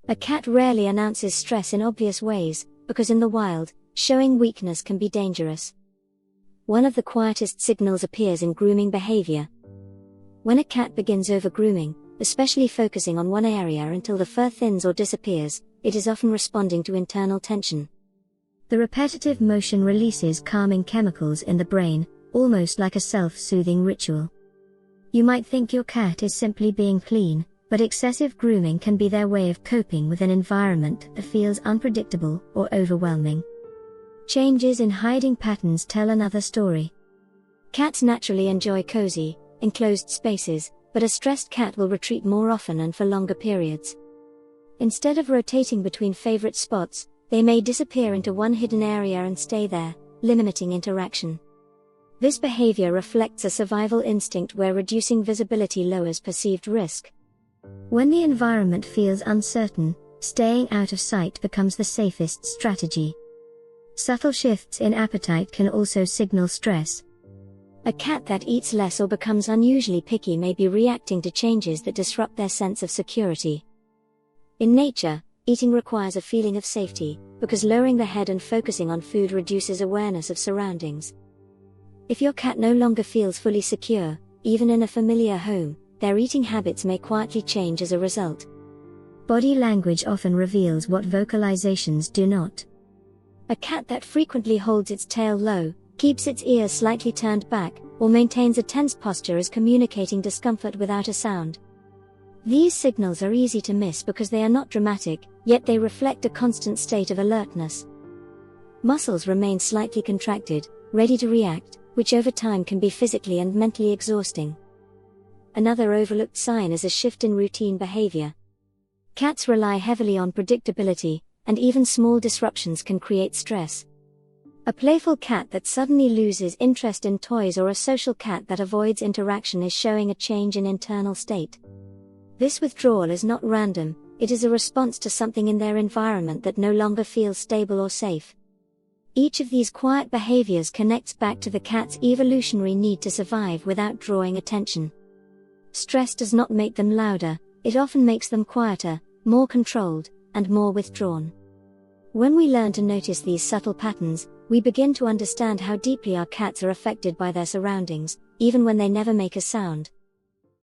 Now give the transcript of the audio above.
A cat rarely announces stress in obvious ways, because in the wild, showing weakness can be dangerous. One of the quietest signals appears in grooming behavior. When a cat begins overgrooming, especially focusing on one area until the fur thins or disappears, it is often responding to internal tension. The repetitive motion releases calming chemicals in the brain, almost like a self-soothing ritual. You might think your cat is simply being clean, but excessive grooming can be their way of coping with an environment that feels unpredictable or overwhelming. Changes in hiding patterns tell another story. Cats naturally enjoy cozy, enclosed spaces, but a stressed cat will retreat more often and for longer periods. Instead of rotating between favorite spots, they may disappear into one hidden area and stay there, limiting interaction. This behavior reflects a survival instinct where reducing visibility lowers perceived risk. When the environment feels uncertain, staying out of sight becomes the safest strategy. Subtle shifts in appetite can also signal stress. A cat that eats less or becomes unusually picky may be reacting to changes that disrupt their sense of security. In nature, eating requires a feeling of safety, because lowering the head and focusing on food reduces awareness of surroundings. If your cat no longer feels fully secure, even in a familiar home, their eating habits may quietly change as a result. Body language often reveals what vocalizations do not. A cat that frequently holds its tail low, keeps its ears slightly turned back, or maintains a tense posture is communicating discomfort without a sound. These signals are easy to miss because they are not dramatic, yet they reflect a constant state of alertness. Muscles remain slightly contracted, ready to react, which over time can be physically and mentally exhausting. Another overlooked sign is a shift in routine behavior. Cats rely heavily on predictability, and even small disruptions can create stress. A playful cat that suddenly loses interest in toys or a social cat that avoids interaction is showing a change in internal state. This withdrawal is not random, it is a response to something in their environment that no longer feels stable or safe. Each of these quiet behaviors connects back to the cat's evolutionary need to survive without drawing attention. Stress does not make them louder, it often makes them quieter, more controlled, and more withdrawn. When we learn to notice these subtle patterns, we begin to understand how deeply our cats are affected by their surroundings, even when they never make a sound.